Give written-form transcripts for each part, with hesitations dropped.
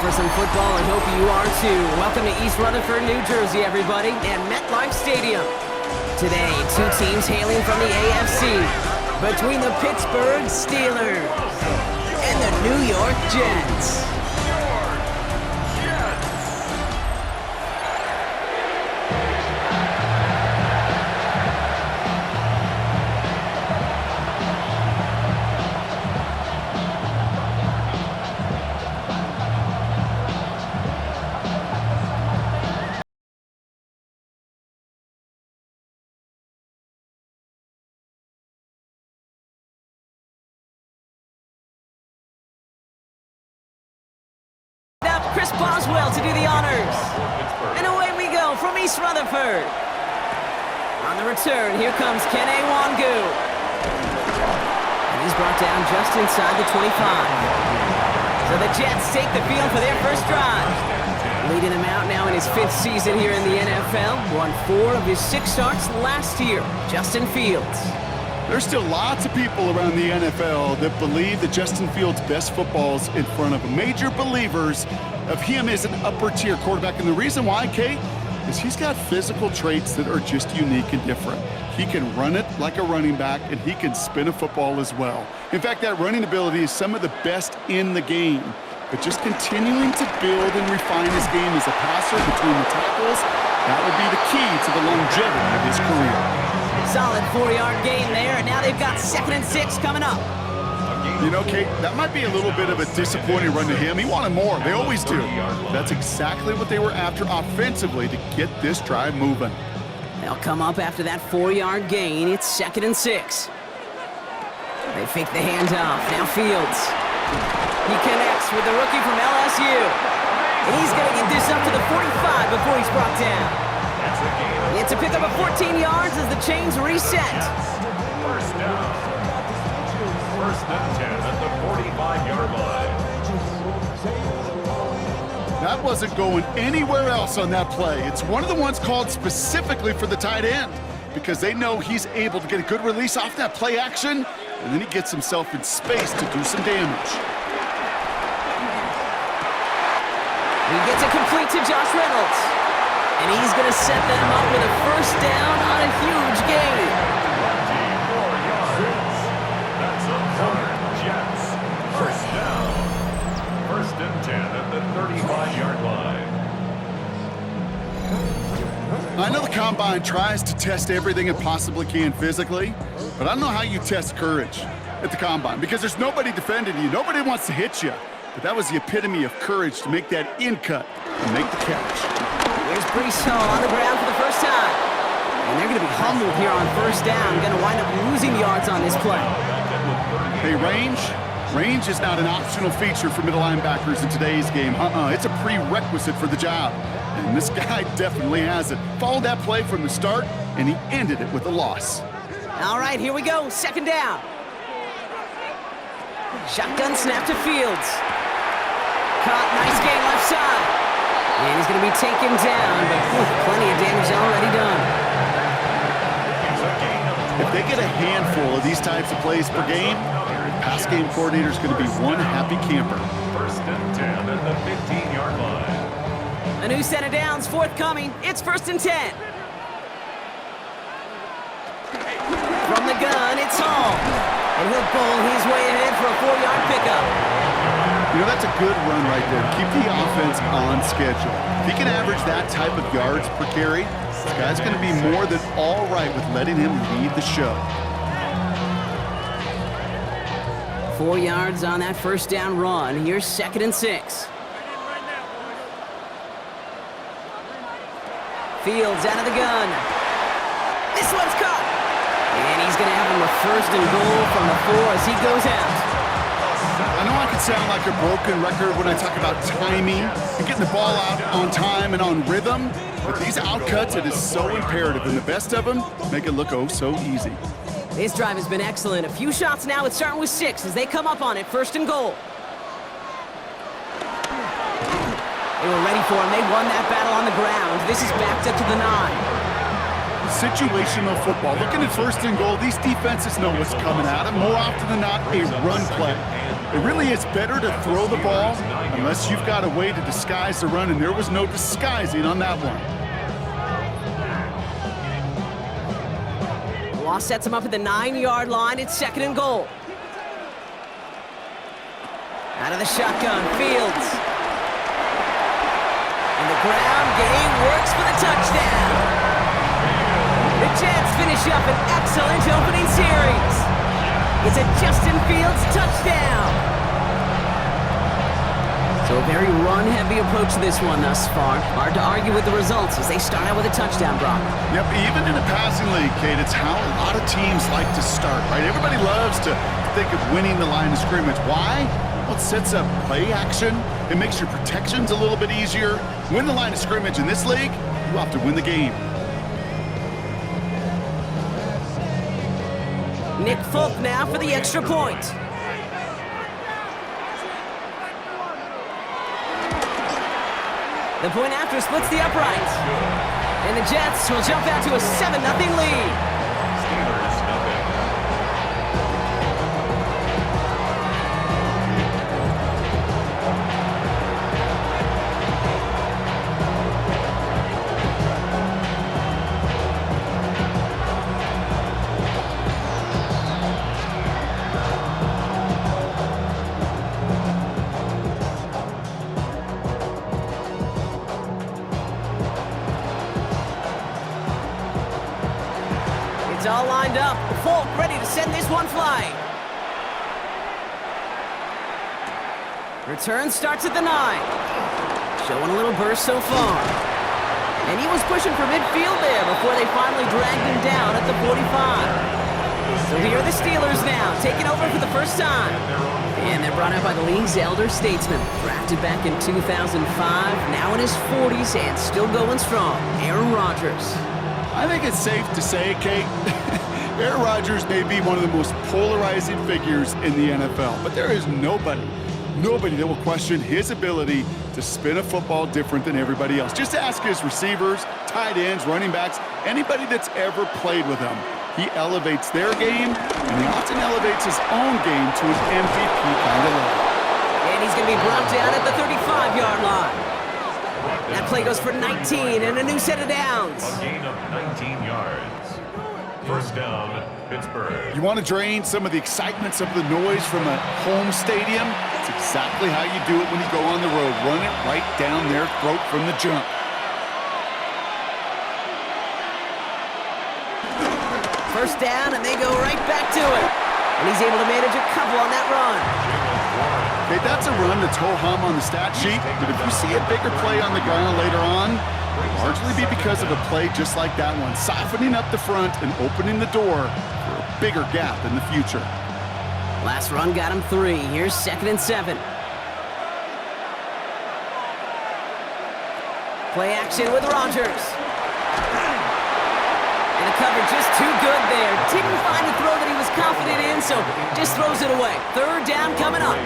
for some football and hope you are too. Welcome to East Rutherford, New Jersey, everybody, and MetLife Stadium. Today, two teams hailing from the AFC between the Pittsburgh Steelers and the New York Jets. Chris Boswell to do the honors. And away we go from East Rutherford. On the return, here comes Kene Wangu. And he's brought down just inside the 25. So the Jets take the field for their first drive. Leading him out now in his 5th season here in the NFL. Won 4 of his 6 starts last year. Justin Fields. There's still lots of people around the NFL that believe that Justin Fields' best football's in front of major believers of him as an upper-tier quarterback. And the reason why, Kate, is he's got physical traits that are just unique and different. He can run it like a running back, and he can spin a football as well. In fact, that running ability is some of the best in the game. But just continuing to build and refine his game as a passer between the tackles, that will be the key to the longevity of his career. Solid 4-yard gain there, and now they've got 2nd and 6 coming up. You know, Kate, that might be a little bit of a disappointing run to him. He wanted more. They always do. That's exactly what they were after offensively to get this drive moving. They'll come up after that 4-yard gain. It's 2nd and 6. They fake the handoff. Now Fields. He connects with the rookie from LSU. And he's going to get this up to the 45 before he's brought down. It's a pick up of 14 yards as the chains reset. First down. First and 10 at the 45-yard line. That wasn't going anywhere else on that play. It's one of the ones called specifically for the tight end because they know he's able to get a good release off that play action, and then he gets himself in space to do some damage. He gets it complete to Josh Reynolds. And he's going to set them up with a first down on a huge gain. 24 yards. That's a corner. Jets. First down. First and 10 at the 35-yard line. I know the Combine tries to test everything it possibly can physically, but I don't know how you test courage at the Combine because there's nobody defending you. Nobody wants to hit you. But that was the epitome of courage to make that in cut and make the catch. Here's Brees Hall on the ground for the first time. And they're going to be humbled here on first down. Going to wind up losing yards on this play. Hey, range is not an optional feature for middle linebackers in today's game. It's a prerequisite for the job. And this guy definitely has it. Followed that play from the start, and he ended it with a loss. All right, here we go. 2nd down. Shotgun snap to Fields. Caught, nice gain left side. And he's going to be taken down, but plenty of damage already done. If they get a handful of these types of plays per game, the pass game coordinator is going to be one happy camper. First and 10 at the 15-yard line. A new set of downs forthcoming. It's 1st and 10. From the gun, it's Hall. And he'll pull his way ahead for a 4-yard pickup. You know, that's a good run right there. Keep the offense on schedule. If he can average that type of yards per carry, this guy's going to be more than all right with letting him lead the show. 4 yards on that first down run. Here's 2nd and 6. Fields out of the gun. This one's caught. And he's going to have him a 1st and goal from the 4 as he goes out. I know I can sound like a broken record when I talk about timing and getting the ball out on time and on rhythm, but these outcuts, it is so imperative, and the best of them make it look oh so easy. This drive has been excellent. A few shots now. It's starting with 6 as they come up on it. 1st and goal. They were ready for him. They won that battle on the ground. This is backed up to the 9. situational football. Looking at first and goal, these defenses know what's coming at them. More often than not, a run play. It really is better to throw the ball unless you've got a way to disguise the run, and there was no disguising on that one. Loss sets him up at the 9-yard line. It's 2nd and goal. Out of the shotgun, Fields. And the ground game works for the touchdown. The Jets finish up an excellent opening series. It's a Justin Fields touchdown. So a very run-heavy approach to this one thus far. Hard to argue with the results as they start out with a touchdown, Brock. Yep, even in a passing league, Kate, it's how a lot of teams like to start, right? Everybody loves to think of winning the line of scrimmage. Why? Well, it sets up play action. It makes your protections a little bit easier. Win the line of scrimmage in this league, you have to win the game. Nick Folk now for the extra point. The point after splits the uprights. And the Jets will jump out to a 7-0 lead. It's all lined up. Folk ready to send this one flying. Return starts at the 9. Showing a little burst so far. And he was pushing for midfield there before they finally dragged him down at the 45. So here are the Steelers now, taking over for the first time. And they're brought up by the league's elder statesman. Drafted back in 2005, now in his 40s and still going strong. Aaron Rodgers. I think it's safe to say, Kate, Aaron Rodgers may be one of the most polarizing figures in the NFL, but there is nobody that will question his ability to spin a football different than everybody else. Just ask his receivers, tight ends, running backs, anybody that's ever played with him. He elevates their game, and he often elevates his own game to an MVP kind of level. And he's going to be brought down at the 35-yard line. That play goes for 19 and a new set of downs. A gain of 19 yards. First down, Pittsburgh. You want to drain some of the excitement, some of the noise from a home stadium? It's exactly how you do it when you go on the road. Run it right down their throat from the jump. First down, and they go right back to it. And he's able to manage a couple on that run. Okay, that's a run that's ho-hum on the stat sheet, but if you see a bigger play on the ground later on, it'll largely be because of a play just like that one, softening up the front and opening the door for a bigger gap in the future. Last run got him 3. Here's 2nd and 7. Play action with Rodgers. And the cover just too good there. Didn't find a throw that he was confident in, so just throws it away. 3rd down coming up.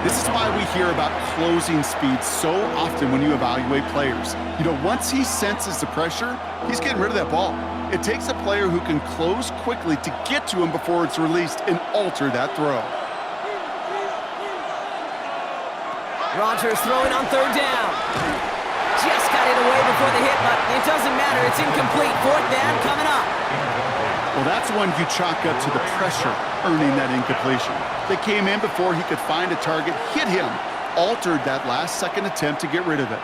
This is why we hear about closing speed so often when you evaluate players. You know, once he senses the pressure, he's getting rid of that ball. It takes a player who can close quickly to get to him before it's released and alter that throw. Rodgers throwing on 3rd down. Just got it away before the hit, but it doesn't matter. It's incomplete. 4th down coming up. Well, that's one you chalk up to the pressure earning that incompletion. They came in before he could find a target, hit him, altered that last-second attempt to get rid of it.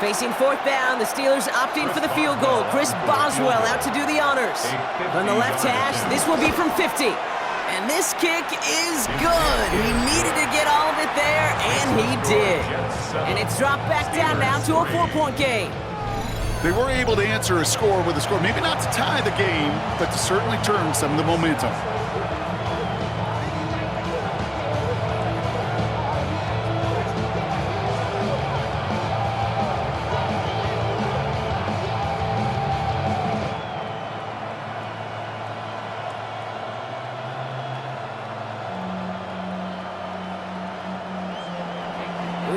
Facing 4th down, the Steelers opting for the field goal. Chris Boswell out to do the honors. On the left hash, this will be from 50. And this kick is good. He needed to get all of it there, and he did. And it's dropped back down now to a 4-point game. They were able to answer a score with a score. Maybe not to tie the game, but to certainly turn some of the momentum.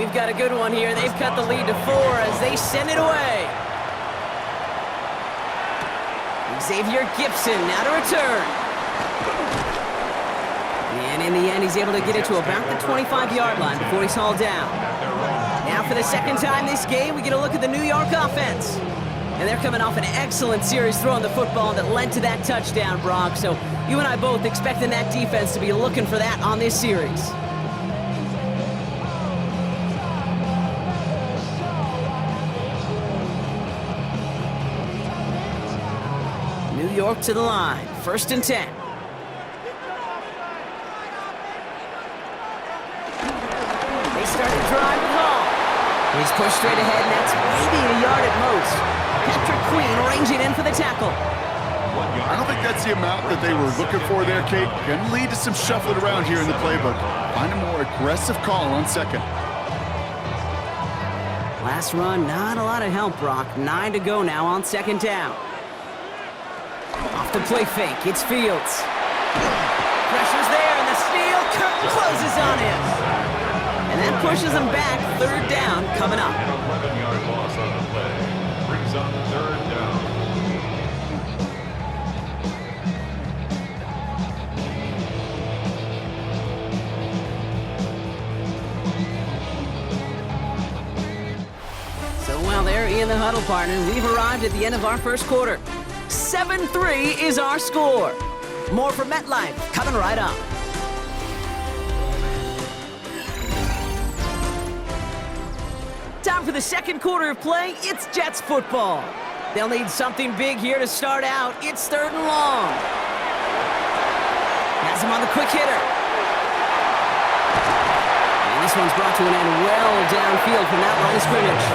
we've got a good one here. They've cut the lead to 4 as they send it away. Xavier Gibson now to return. And in the end, he's able to get it to about the 25-yard line before he's hauled down. Now for the second time this game, we get a look at the New York offense. And they're coming off an excellent series throwing the football that led to that touchdown, Brock. So you and I both expecting that defense to be looking for that on this series. New York to the line, 1st and 10. They start to drive with Hall. He's pushed straight ahead, and that's maybe a yard at most. Patrick Queen ranging in for the tackle. I don't think that's the amount that they were looking for there, Kate. Going to lead to some shuffling around here in the playbook. Find a more aggressive call on second. Last run, not a lot of help, Brock. 9 to go now on 2nd down. Off the play fake, it's Fields. Pressure's there, and the steal closes on him. And that pushes him back. 3rd down coming up. An 11-yard loss on the play. Brings up 3rd down. So while they're in the huddle, partner, we've arrived at the end of our first quarter. 7-3 is our score. More from MetLife coming right up. Time for the second quarter of play. It's Jets football. They'll need something big here to start out. It's 3rd and long. Has him on the quick hitter. And this one's brought to an end well downfield from that line of scrimmage.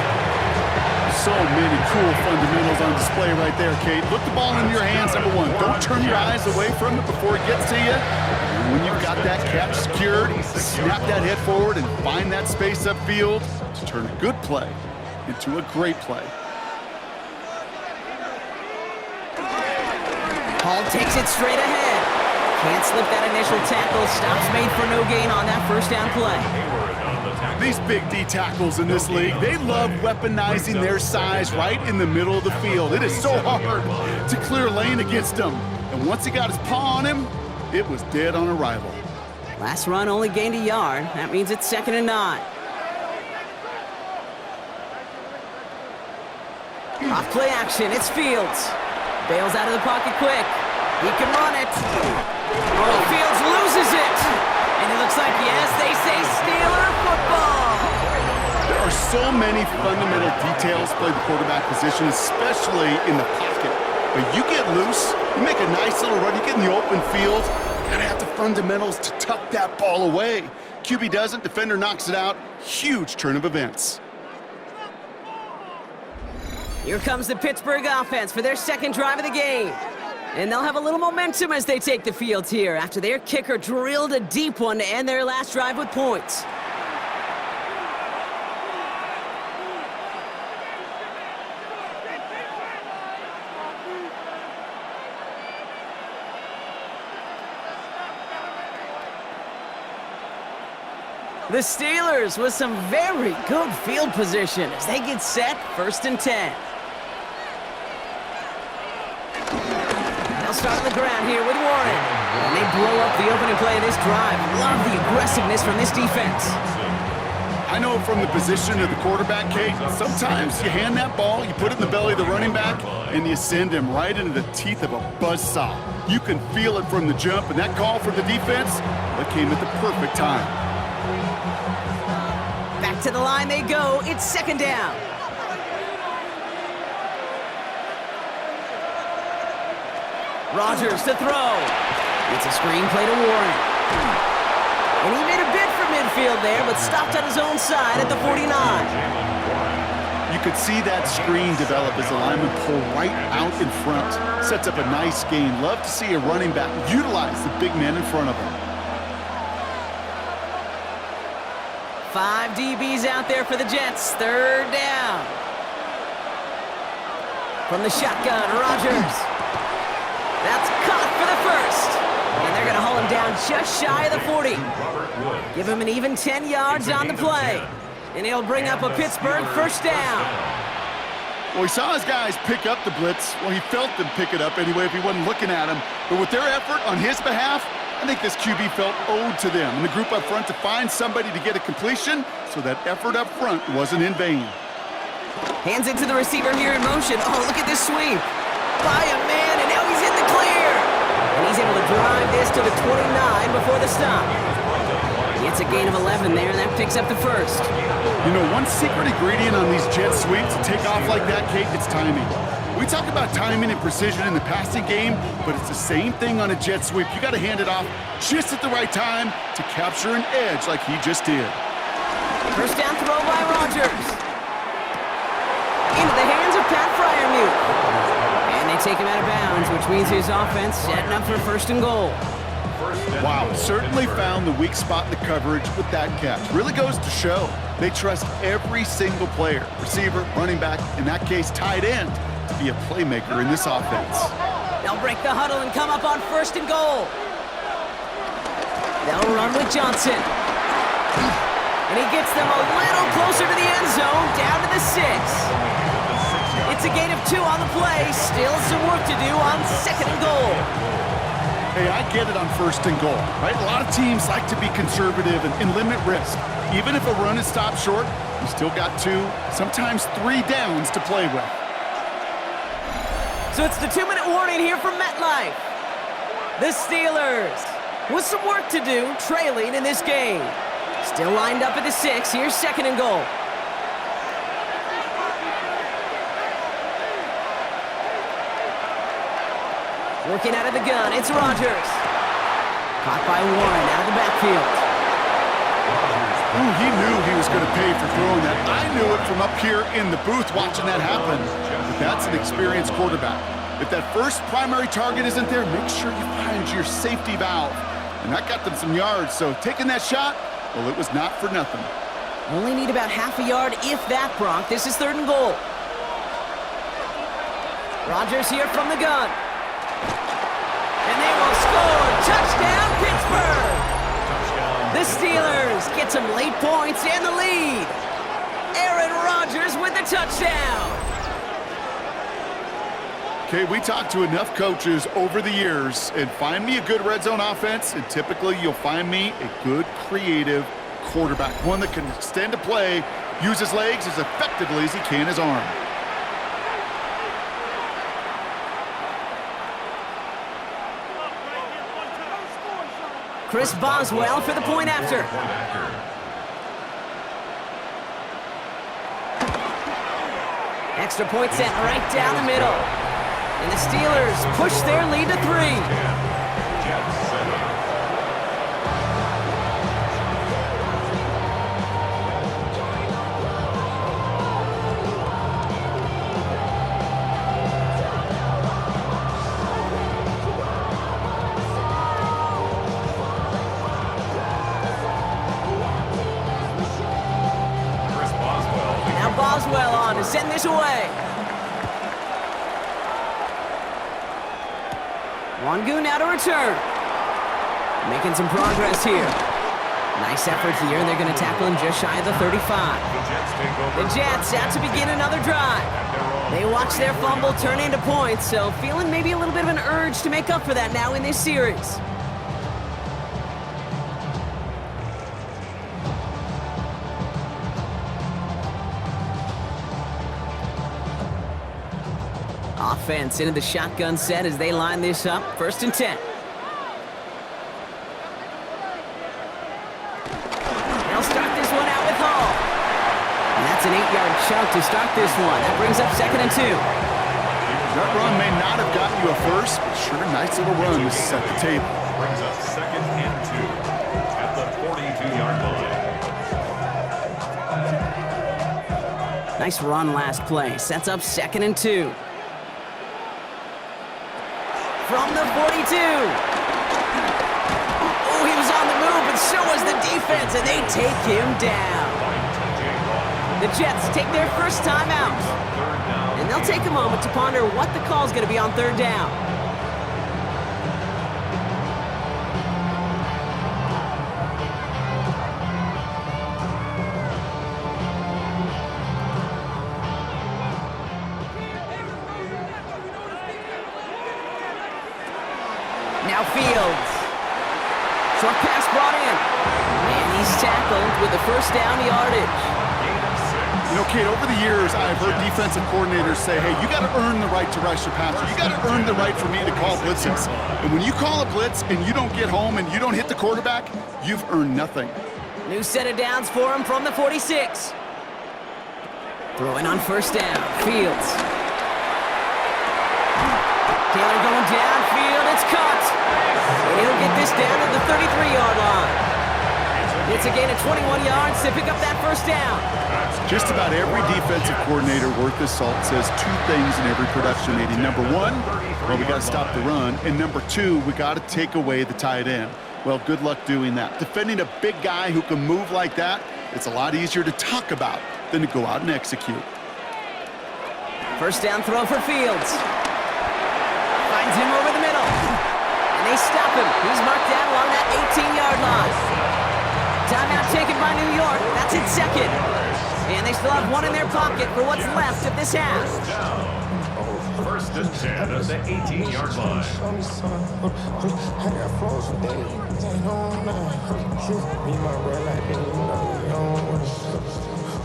So many cool fundamentals on display right there, Kate. Put the ball in your hands, number 1. Don't turn your eyes away from it before it gets to you. And when you've got that catch secured, snap that head forward and find that space upfield to turn a good play into a great play. Hall takes it straight ahead. Can't slip that initial tackle. Stops made for no gain on that 1st down play. These big D tackles in this league, they love weaponizing their size right in the middle of the field. It is so hard to clear lane against them. And once he got his paw on him, it was dead on arrival. Last run only gained a yard. That means it's 2nd and 9. Off play action, it's Fields. Bails out of the pocket quick. He can run it. Oh, Fields loses it. And it looks like, yes, they say Steeler football. There are so many fundamental details to play the quarterback position, especially in the pocket. But you get loose, you make a nice little run, you get in the open field, you gotta have the fundamentals to tuck that ball away. QB doesn't, defender knocks it out. Huge turn of events. Here comes the Pittsburgh offense for their 2nd drive of the game. And they'll have a little momentum as they take the field here after their kicker drilled a deep one to end their last drive with points. The Steelers with some very good field position as they get set, 1st and 10. They'll start on the ground here with Warren. And they blow up the opening play of this drive. Love the aggressiveness from this defense. I know from the position of the quarterback, Kate, sometimes you hand that ball, you put it in the belly of the running back, and you send him right into the teeth of a buzzsaw. You can feel it from the jump, and that call for the defense, that came at the perfect time. Back to the line they go. It's 2nd down. Rodgers to throw. It's a screen play to Warren. And he made a bid for midfield there, but stopped on his own side at the 49. You could see that screen develop as the lineman pull right out in front. Sets up a nice gain. Love to see a running back utilize the big man in front of him. 5 DBs out there for the Jets. 3rd down. From the shotgun, Rodgers. That's caught for the 1st. And they're going to haul him down just shy of the 40. Give him an even 10 yards on the play. And he'll bring up a Pittsburgh first down. Well, he saw his guys pick up the blitz. Well, he felt them pick it up anyway if he wasn't looking at him. But with their effort on his behalf, I think this QB felt owed to them and the group up front to find somebody to get a completion, so that effort up front wasn't in vain. Hands it to the receiver here in motion. Oh, look at this sweep. By a man, and now he's in the clear. And he's able to drive this to the 29 before the stop. Gets a gain of 11 there, and that picks up the first. You know, one secret ingredient on these jet sweeps to take off like that, Kate, it's timing. We talk about timing and precision in the passing game, but it's the same thing on a jet sweep. You got to hand it off just at the right time to capture an edge like he just did. First down throw by Rodgers. Into the hands of Pat Fryermuth. And they take him out of bounds, which means his offense setting up for first and goal. Wow, certainly found the weak spot in the coverage with that catch. Really goes to show they trust every single player, receiver, running back, in that case tight end, to be a playmaker in this offense. They'll break the huddle and come up on first and goal. They'll run with Johnson. And he gets them a little closer to the end zone, down to the 6. It's a gain of 2 on the play. Still some work to do on second and goal. Hey, I get it on first and goal, right? A lot of teams like to be conservative and limit risk. Even if a run is stopped short, you still got 2, sometimes 3 downs to play with. So it's the 2-minute warning here from MetLife. The Steelers, with some work to do, trailing in this game. Still lined up at the 6. Here's second and goal. Working out of the gun, it's Rodgers. Caught by Warren out of the backfield. Ooh, he knew he was going to pay for throwing that. I knew it from up here in the booth watching that happen. But that's an experienced quarterback. If that first primary target isn't there, make sure you find your safety valve. And that got them some yards, so taking that shot, well, it was not for nothing. Only need about half a yard, if that, Bronk. This is third and goal. Rodgers here from the gun. And they will score. Touchdown, Pittsburgh! The Steelers get some late points and the lead. Aaron Rodgers with the touchdown. Okay, we talked to enough coaches over the years, and find me a good red zone offense, and typically you'll find me a good creative quarterback, one that can extend a play, use his legs as effectively as he can his arm. Chris Boswell for the point after. Extra point sent right down the middle. And the Steelers push their lead to 3. Boswell on to send this away. Wangu now to return. Making some progress here. Nice effort here, and they're going to tackle him just shy of the 35. The Jets out to begin another drive. They watch their fumble turn into points, so feeling maybe a little bit of an urge to make up for that now in this series. Offense into the shotgun set as they line this up. First and 10. They'll start this one out with Hall. And that's an 8-yard chunk to start this one. That brings up second and 2. That run may not have gotten you a first, but sure, nice little run to set the table. Brings up second and 2 at the 42-yard line. Nice run last play. Sets up second and 2. From the 42. Oh, he was on the move, and so was the defense, and they take him down. The Jets take their first time out, and they'll take a moment to ponder what the call is going to be on third down. Now Fields. Short pass brought in. And he's tackled with the first down yardage. You know, Kate, over the years, I've heard defensive coordinators say, hey, you got to earn the right to rush the passer. You got to earn the right for me to call blitzes. And when you call a blitz and you don't get home and you don't hit the quarterback, you've earned nothing. New set of downs for him from the 46. Throwing on first down. Fields. Taylor going downfield. It's caught. And he'll get this down to the 33-yard line. It's a gain of 21 yards to pick up that first down. Just about every defensive coordinator worth his salt says two things in every production meeting. Number one, well, we got to stop the run. And number two, we got to take away the tight end. Well, good luck doing that. Defending a big guy who can move like that, it's a lot easier to talk about than to go out and execute. First down throw for Fields. Finds him over the middle. And they stop him. He's marked down along that 18-yard line. Timeout taken by New York. That's its second. And they still have one in their pocket for what's left of this half. First and 10 at the 18-yard line.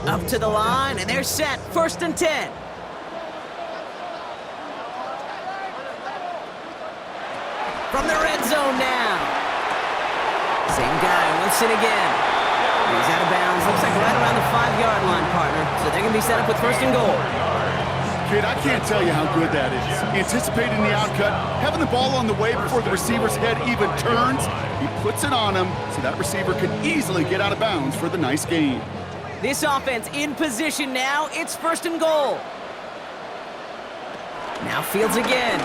Up to the line, and they're set. First and 10. From the red zone now. Same guy, once it again. He's out of bounds. Looks like right around the 5-yard line, partner. So they're going to be set up with first and goal. Kid, I can't tell you how good that is. Anticipating the outcut, having the ball on the way before the receiver's head even turns. He puts it on him so that receiver can easily get out of bounds for the nice gain. This offense in position now. It's first and goal. Now Fields again.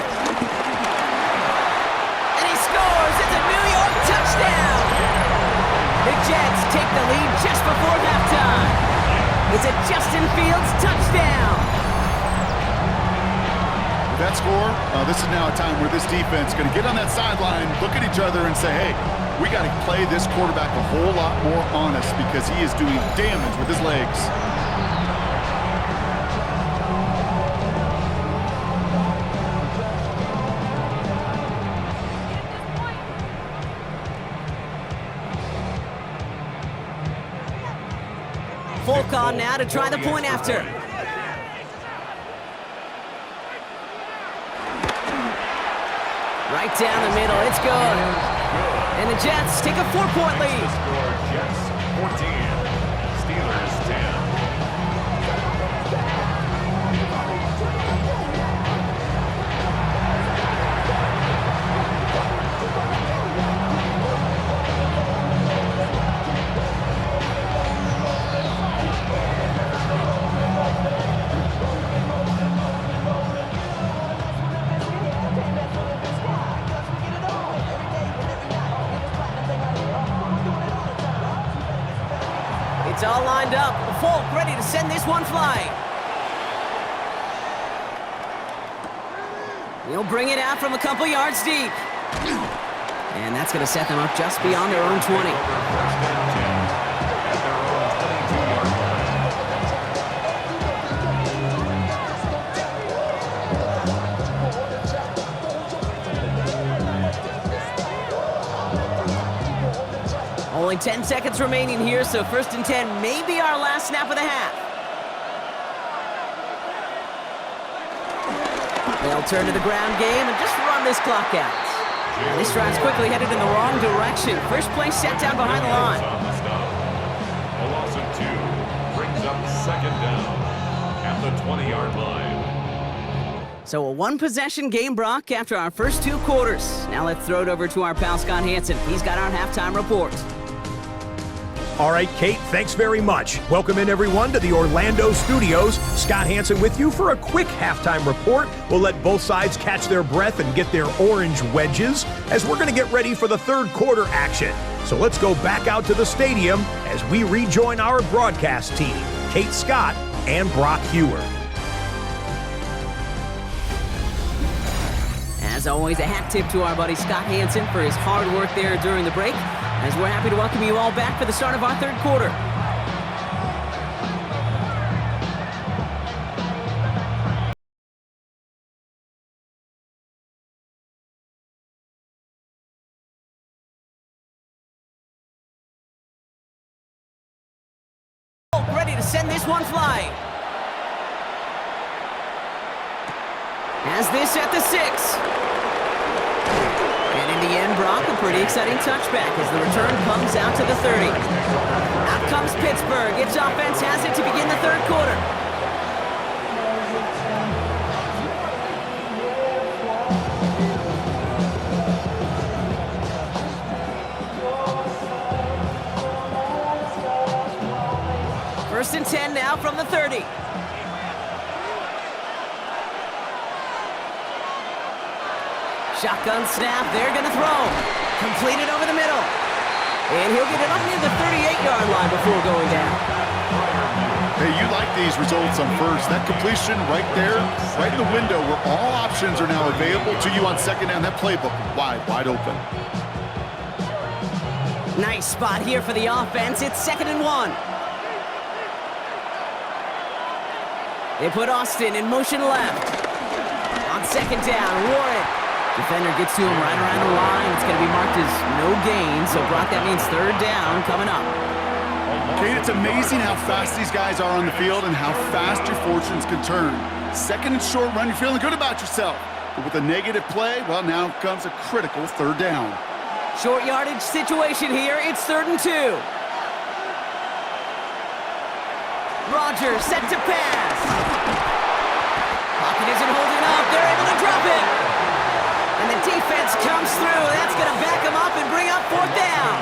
And he scores. It's a New York touchdown. The Jets take the lead just before halftime. It's a Justin Fields touchdown. With that score, this is now a time where this defense is going to get on that sideline, look at each other and say, hey, we got to play this quarterback a whole lot more honest because he is doing damage with his legs. Folk on now to try the point after. Right down the middle, it's good. And the Jets take a 4-point lead. Jets 14, Steelers 10. It's all lined up. Folk ready to send this one flying. He'll bring it out from a couple yards deep. And that's going to set them up just beyond their own 20. Only 10 seconds remaining here, so first and 10 may be our last snap of the half. They'll turn to the ground game and just run this clock out. Now this drive's quickly headed in the wrong direction. First play set down behind the line. A loss of 2 brings up second down at the 20-yard line. So a one-possession game, Brock, after our first 2 quarters. Now let's throw it over to our pal Scott Hansen. He's got our halftime report. All right, Kate, thanks very much. Welcome in, everyone, to the Orlando studios. Scott Hansen with you for a quick halftime report. We'll let both sides catch their breath and get their orange wedges as we're going to get ready for the third quarter action. So let's go back out to the stadium as we rejoin our broadcast team, Kate Scott and Brock Hewer. As always, a hat tip to our buddy Scott Hansen for his hard work there during the break, as we're happy to welcome you all back for the start of our third quarter. send this one flying. Has this at the 6. And in the end, Brock, a pretty exciting touchback as the return comes out to the 30. Out comes Pittsburgh. Its offense has it to begin the third quarter. First and 10 now from the 30. Shotgun snap, they're going to throw. Completed over the middle. And he'll get it up near the 38-yard line before going down. Hey, you like these results on first. That completion right there, right in the window where all options are now available to you on second down. That playbook wide open. Nice spot here for the offense. It's 2nd and 1. They put Austin in motion left. On second down, Warren. Defender gets to him right around the line. It's going to be marked as no gain. So, Brock, that means third down coming up. Kate, it's amazing how fast these guys are on the field and how fast your fortunes can turn. Second and short run, you're feeling good about yourself. But with a negative play, well, now comes a critical third down. Short yardage situation here. It's 3rd and 2. Rodgers set to pass. Pocket isn't holding up. They're able to drop it. And the defense comes through. That's going to back them up and bring up 4th down.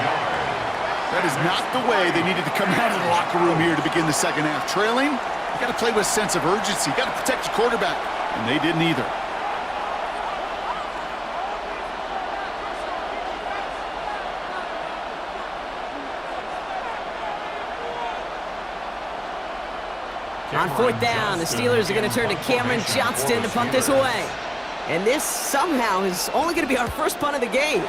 That is not the way they needed to come out of the locker room here to begin the second half. Trailing, you got to play with a sense of urgency. You got to protect your quarterback, and they didn't either. On 4th down, the Steelers are going to turn to Cameron Johnston to punt this away. And this somehow is only going to be our first punt of the game.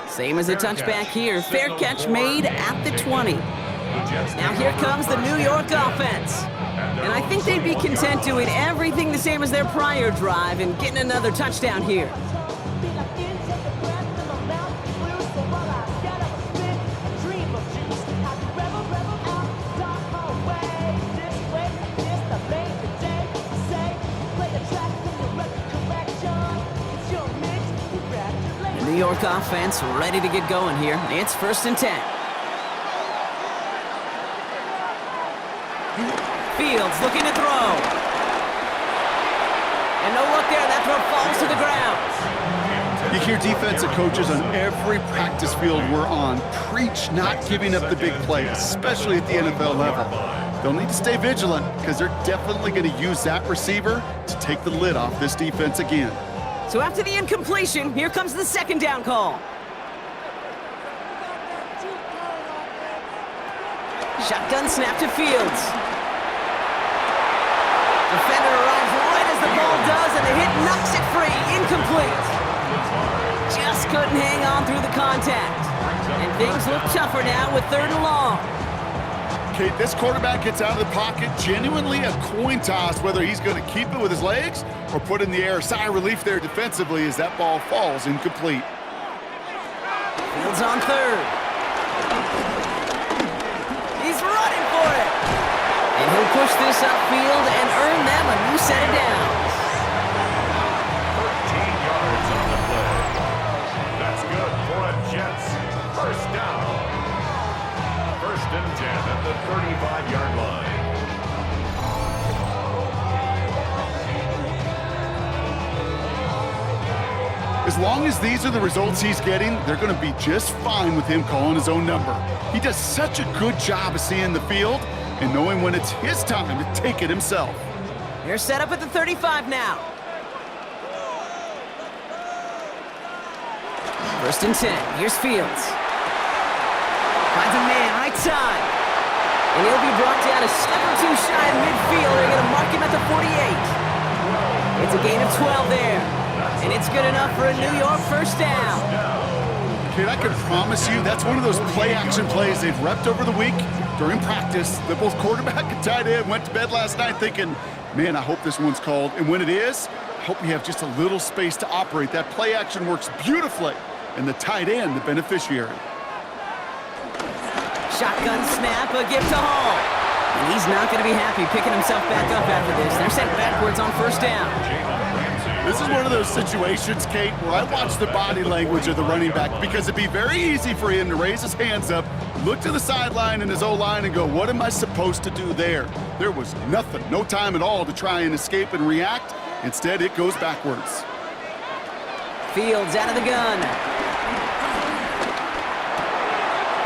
Same as a touchback here. Fair catch made at the 20. Now here comes the New York offense. And I think they'd be content doing everything the same as their prior drive and getting another touchdown here. New York offense ready to get going here. It's 1st and 10. Fields looking to throw. And no look there. That throw falls to the ground. You hear defensive coaches on every practice field we're on preach not giving up the big play, especially at the NFL level. They'll need to stay vigilant because they're definitely going to use that receiver to take the lid off this defense again. So after the incompletion, here comes the 2nd down call. Shotgun snap to Fields. Defender arrives right as the ball does, and the hit knocks it free. Incomplete. Just couldn't hang on through the contact. And things look tougher now with 3rd and long. Okay, this quarterback gets out of the pocket, genuinely a coin toss whether he's going to keep it with his legs or put in the air. Sigh of relief there defensively as that ball falls incomplete. Fields on 3rd. He's running for it. And he'll push this upfield and earn them a new set of downs. 13 yards on the play. That's good for a Jets first down. 1st and 10 at the 35-yard line. As long as these are the results he's getting, they're going to be just fine with him calling his own number. He does such a good job of seeing the field and knowing when it's his time to take it himself. They're set up at the 35 now. 1st and 10. Here's Fields. Finds a man right side. And he'll be brought down a step or two shy of midfield. They're going to mark him at the 48. It's a gain of 12 there. And it's good enough for a New York first down. Kid, I can promise you that's one of those play-action plays they've repped over the week during practice that both quarterback and tight end went to bed last night thinking, man, I hope this one's called. And when it is, I hope we have just a little space to operate. That play-action works beautifully, and the tight end, the beneficiary. Shotgun snap, a gift to Hall. And he's not going to be happy picking himself back up after this. They're sent backwards on first down. This is one of those situations, Kate, where I watch the body language of the running back because it'd be very easy for him to raise his hands up, look to the sideline and his O-line and go, what am I supposed to do there? There was nothing, no time at all to try and escape and react. Instead, it goes backwards. Fields out of the gun.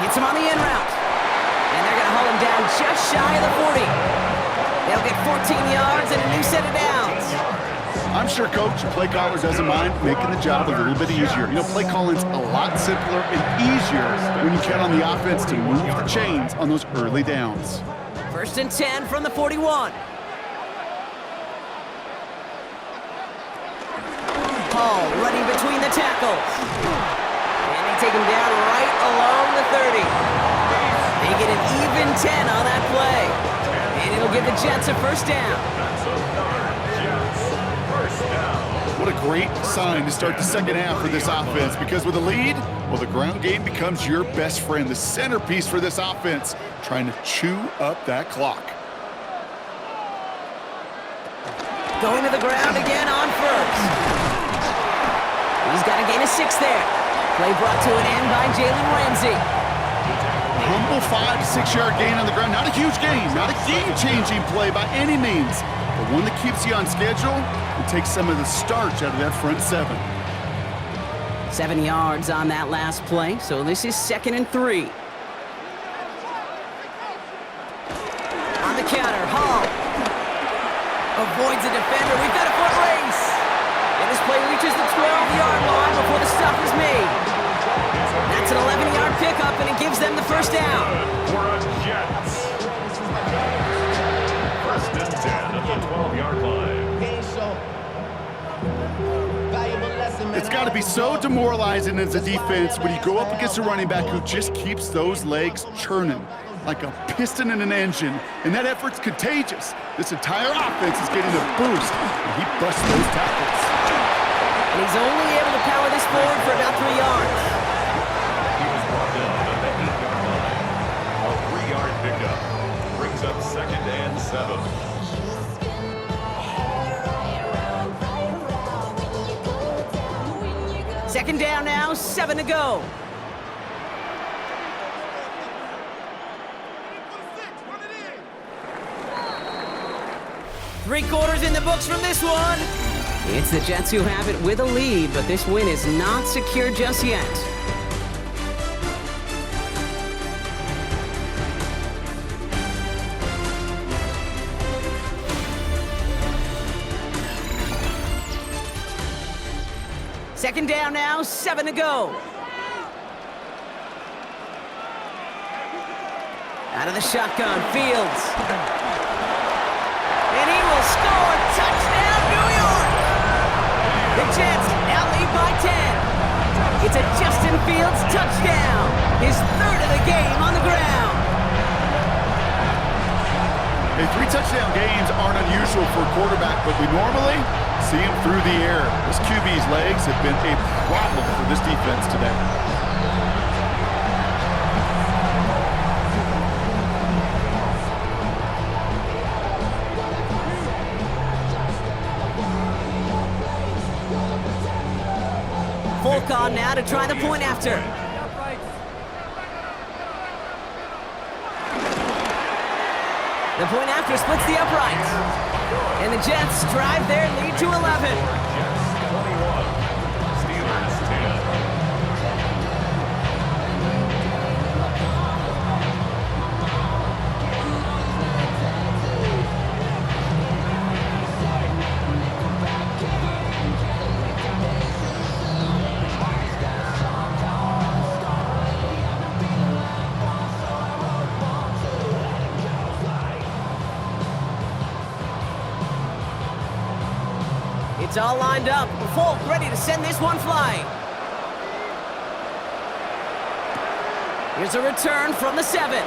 Hits him on the in route. And they're going to hold him down just shy of the 40. They'll get 14 yards and a new set of downs. I'm sure Coach and play caller doesn't mind making the job a little bit easier. You know, play calling's a lot simpler and easier when you count on the offense to move the chains on those early downs. 1st and 10 from the 41. Hall running between the tackles. And they take him down right along the 30. They get an even 10 on that play. And it'll give the Jets a first down. What a great sign to start the second half for this offense, because with a lead, well, the ground game becomes your best friend, the centerpiece for this offense, trying to chew up that clock. Going to the ground again on first. He's got to gain a 6 there. Play brought to an end by Jalen Ramsey. Humble 5 to 6 yard gain on the ground. Not a huge gain, not a game-changing play by any means, but one that keeps you on schedule and takes some of the starch out of that front 7. 7 yards on that last play, so this is 2nd and 3. On the counter, Hall avoids a defender. We've got a foot race. And this play reaches the 12-yard line before the stop is made. That's an 11-yard pickup, and it gives them the first down. For a Jets. 1st and 10 at the 12-yard line. It's got to be so demoralizing as a defense when you go up against a running back who just keeps those legs churning like a piston in an engine, and that effort's contagious. This entire offense is getting a boost, and he busts those tackles. And he's only able to power this forward for about 3 yards. He was brought down at the 8-yard line. A 3-yard pickup brings up 2nd and 7. Second down now, 7 to go. Three-quarters in the books from this one. It's the Jets who have it with a lead, but this win is not secure just yet. Second down now, 7 to go. Out of the shotgun, Fields. And he will score. Touchdown, New York! The Jets now lead by 10. It's a Justin Fields touchdown. His 3rd of the game on the ground. Hey, 3 touchdown games aren't unusual for a quarterback, but we normally see him through the air. This QB's legs have been a problem for this defense today. Folk on now to try the point after. The point after splits the uprights. And the Jets drive their lead to 11. Jets 21, Steelers 10. It's all lined up. Folk ready to send this one flying. Here's a return from the 7.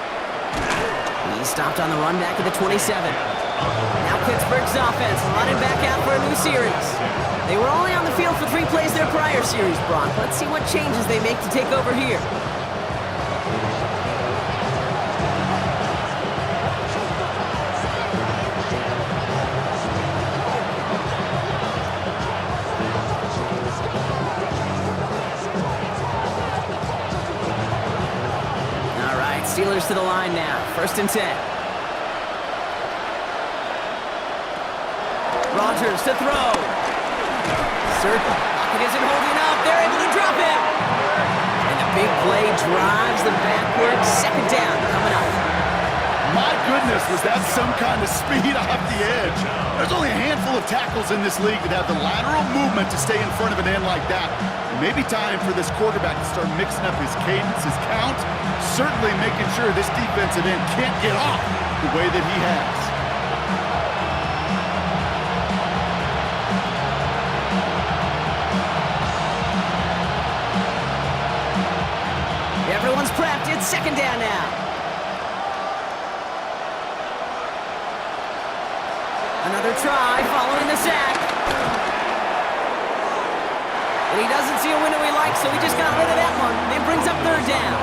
He's stopped on the run back at the 27. Now Pittsburgh's offense running back out for a new series. They were only on the field for 3 plays their prior series, Brock. Let's see what changes they make to take over here. Steelers to the line now. 1st and 10. Rodgers to throw. Pocket isn't holding up. They're able to drop him. And the big play drives them backwards. 2nd down coming up. My goodness, was that some kind of speed off the edge? There's only a handful of tackles in this league that have the lateral movement to stay in front of an end like that. It may be time for this quarterback to start mixing up his cadence, his count, certainly making sure this defensive end can't get off the way that he has. Everyone's prepped. It's 2nd down now. Another try following the sack. And he doesn't see a window he likes, so he just got rid of that one. It brings up 3rd down.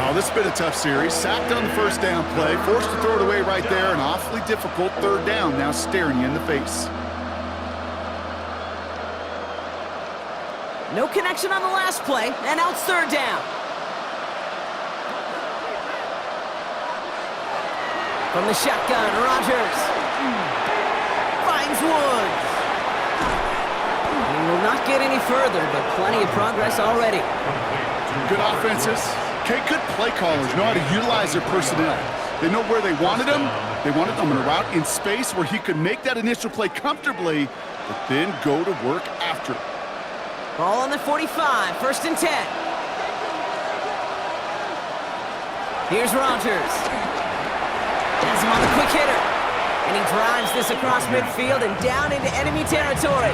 Oh, this has been a tough series. Sacked on the 1st down play, forced to throw it away right there. An awfully difficult 3rd down now staring you in the face. No connection on the last play, and now it's 3rd down. From the shotgun, Rodgers finds Woods. He will not get any further, but plenty of progress already. Good offenses. Okay, good play callers know how to utilize their personnel. They know where they wanted them. They wanted them on a route in space where he could make that initial play comfortably, but then go to work after it. Ball on the 45, 1st and 10. Here's Rodgers. Has him on the quick hitter. And he drives this across midfield and down into enemy territory.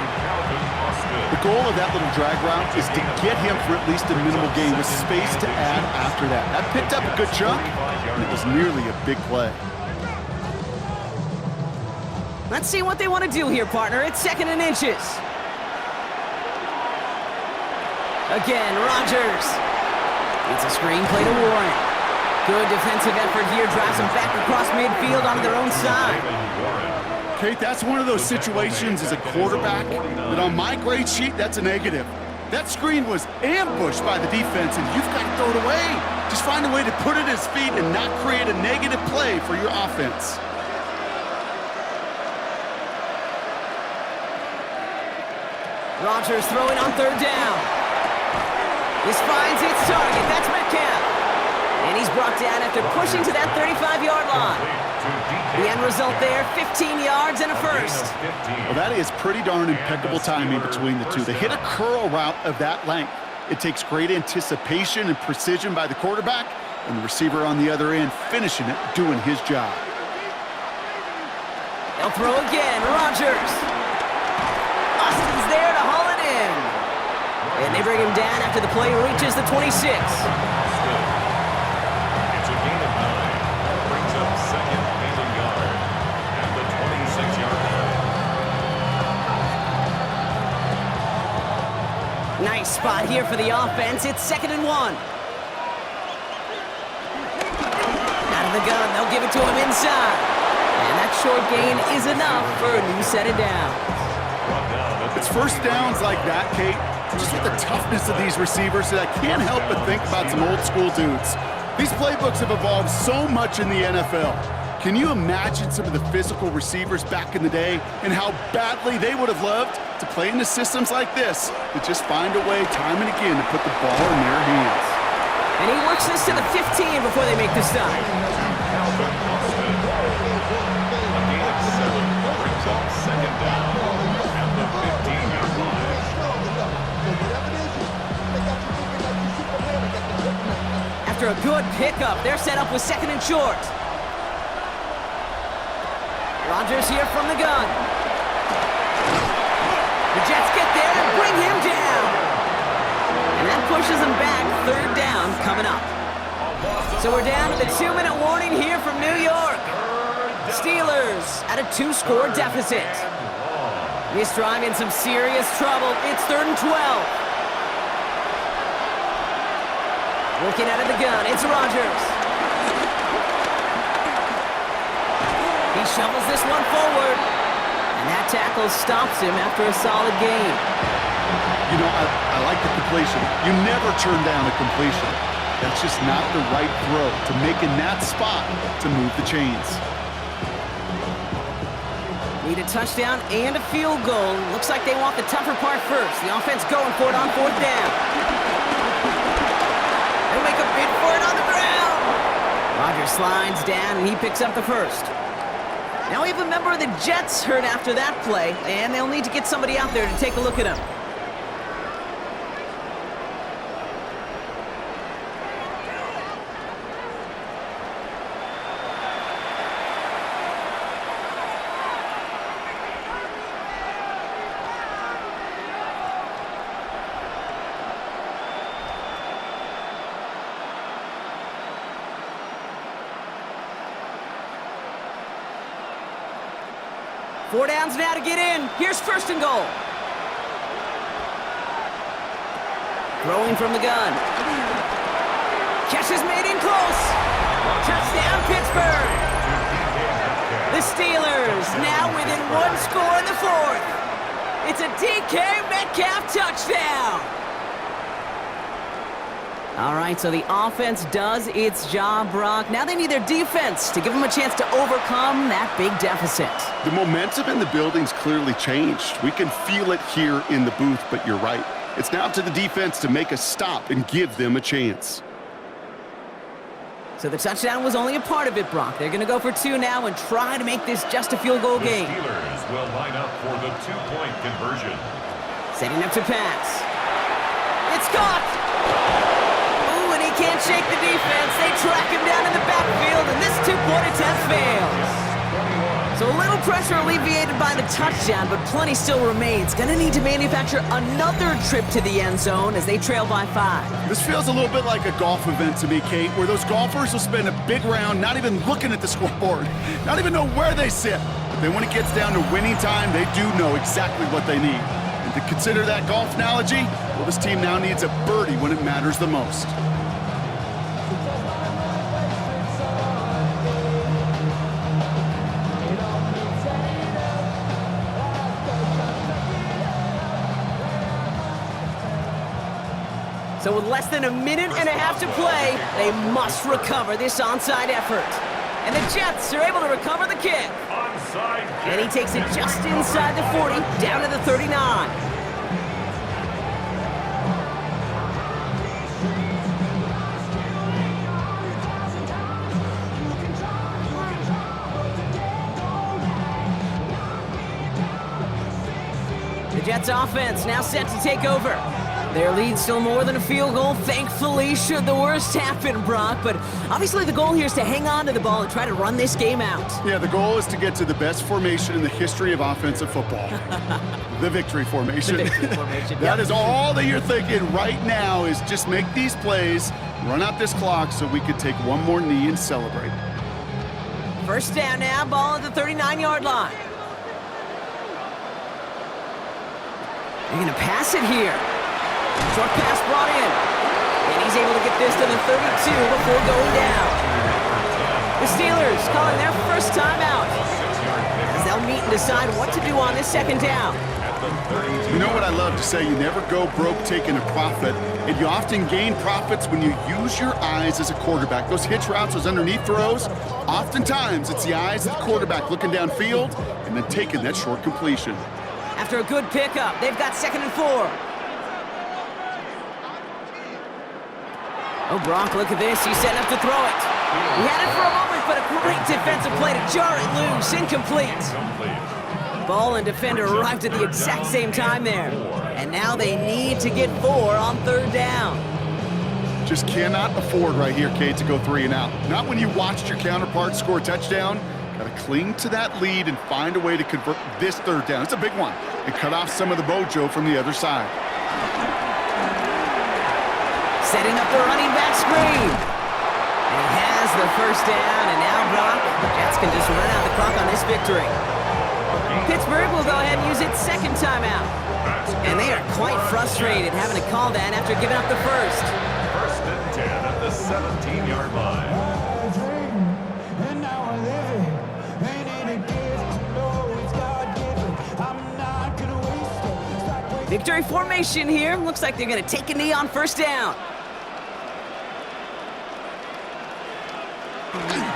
The goal of that little drag route is to get him for at least a minimal gain with space to add after that. That picked up a good chunk, and it was nearly a big play. Let's see what they want to do here, partner. It's 2nd and inches. Again, Rodgers. It's a screenplay to Warren. Good defensive effort here. Drives them back across midfield onto their own side. Kate, that's one of those situations as a quarterback that on my grade sheet, that's a negative. That screen was ambushed by the defense, and you've got to throw it away. Just find a way to put it at his feet and not create a negative play for your offense. Rodgers throwing on 3rd down. This finds its target. That's Metcalf. And he's brought down after pushing to that 35-yard line. The end result there, 15 yards and a 1st. Well, that is pretty darn impeccable timing between the two. They hit a curl route of that length. It takes great anticipation and precision by the quarterback, and the receiver on the other end finishing it, doing his job. They'll throw again. Rodgers. Austin's there to haul it in. And they bring him down after the play reaches the 26. It's a gain of 9. Brings up 2nd and a yard at the 26-yard line. Nice spot here for the offense. It's 2nd and 1. Out of the gun, they'll give it to him inside. And that short gain is enough for a new set of downs. It's 1st downs like that, Kate, just with the toughness of these receivers that I can't help but think about some old school dudes. These playbooks have evolved so much in the NFL. Can you imagine some of the physical receivers back in the day and how badly they would have loved to play in the systems like this to just find a way time and again to put the ball in their hands? And he works this to the 15 before they make the stop. A gain of 7 brings up 2nd down at the 15-yard line. After a good pickup, they're set up with 2nd and short. Rodgers here from the gun. The Jets get there and bring him down. And that pushes them back. 3rd down coming up. So we're down to the 2-minute warning here from New York. Steelers at a 2-score deficit. This drive in some serious trouble. It's 3rd and 12. Looking out of the gun, it's Rodgers. He shovels this one forward. And that tackle stops him after a solid gain. You know, I like the completion. You never turn down a completion. That's just not the right throw to make in that spot to move the chains. Need a touchdown and a field goal. Looks like they want the tougher part first. The offense going for it on 4th down. They'll make a bid for it on the ground. Rodgers slides down, and he picks up the first. Now we have a member of the Jets hurt after that play, and they'll need to get somebody out there to take a look at him. Four downs now to get in. Here's 1st and goal. Throwing from the gun. Catch is made in close. Touchdown, Pittsburgh. The Steelers now within 1 score in the 4th. It's a DK Metcalf touchdown. All right, so the offense does its job, Brock. Now they need their defense to give them a chance to overcome that big deficit. The momentum in the building's clearly changed. We can feel it here in the booth, but you're right. It's now up to the defense to make a stop and give them a chance. So the touchdown was only a part of it, Brock. They're going to go for 2 now and try to make this just a field goal game. The Steelers will line up for the 2-point conversion. Setting up to pass. It's caught! Can't shake the defense. They track him down in the backfield, and this 2-point attempt fails. So a little pressure alleviated by the touchdown, but plenty still remains. Gonna need to manufacture another trip to the end zone as they trail by 5. This feels a little bit like a golf event to me, Kate, where those golfers will spend a big round not even looking at the scoreboard, not even know where they sit. But then when it gets down to winning time, they do know exactly what they need. And to consider that golf analogy, well, this team now needs a birdie when it matters the most. So with less than a minute and a half to play, they must recover this onside effort. And the Jets are able to recover the kick. Onside kick. And he takes it just inside the 40, down to the 39. The Jets offense now set to take over. Their lead still more than a field goal, thankfully, should the worst happen, Brock. But obviously the goal here is to hang on to the ball and try to run this game out. Yeah, the goal is to get to the best formation in the history of offensive football. The victory formation. The victory formation, That is all that you're thinking right now is just make these plays, run out this clock so we could take one more knee and celebrate. 1st down now, ball at the 39-yard line. They're going to pass it here. Short pass brought in. And he's able to get this to the 32 before going down. The Steelers calling their first timeout as they'll meet and decide what to do on this 2nd down. You know what I love to say? You never go broke taking a profit, and you often gain profits when you use your eyes as a quarterback. Those hitch routes, those underneath throws, oftentimes it's the eyes of the quarterback looking downfield and then taking that short completion. After a good pickup, they've got 2nd and 4. Oh, Brock, look at this. He's setting up to throw it. He had it for a moment, but a great defensive play to jar it loose. Incomplete. Ball and defender arrived at the exact same time there. And now they need to get 4 on 3rd down. Just cannot afford right here, Kate, to go 3 and out. Not when you watched your counterpart score a touchdown. Got to cling to that lead and find a way to convert this 3rd down. It's a big one. And cut off some of the mojo from the other side. Setting up the running back screen. And he has the 1st down, and now Brock, the Jets can just run out the clock on this victory. Pittsburgh will go ahead and use its 2nd timeout. And they are quite frustrated having to call that after giving up the 1st. 1st and 10 at the 17-yard line. Victory formation here. Looks like they're going to take a knee on 1st down.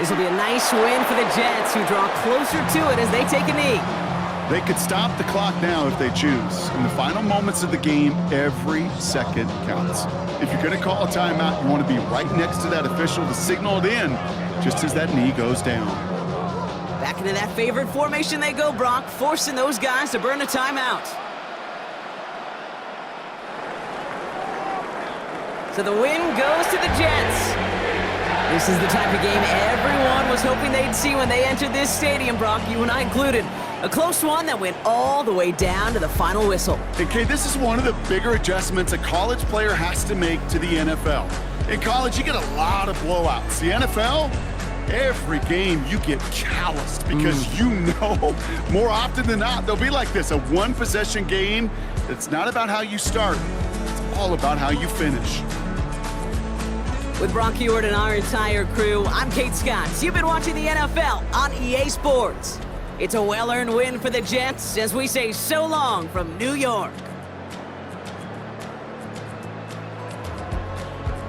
This will be a nice win for the Jets, who draw closer to it as they take a knee. They could stop the clock now if they choose. In the final moments of the game, every second counts. If you're going to call a timeout, you want to be right next to that official to signal it in just as that knee goes down. Back into that favorite formation they go, Brock, forcing those guys to burn a timeout. So the win goes to the Jets. This is the type of game everyone was hoping they'd see when they entered this stadium, Brock, you and I included. A close one that went all the way down to the final whistle. Okay, this is one of the bigger adjustments a college player has to make to the NFL. In college, you get a lot of blowouts. The NFL, every game you get calloused because you know more often than not they'll be like this, a one-possession game. It's not about how you start. It's all about how you finish. With Brock Ewart and our entire crew, I'm Kate Scott. You've been watching the NFL on EA Sports. It's a well-earned win for the Jets as we say so long from New York.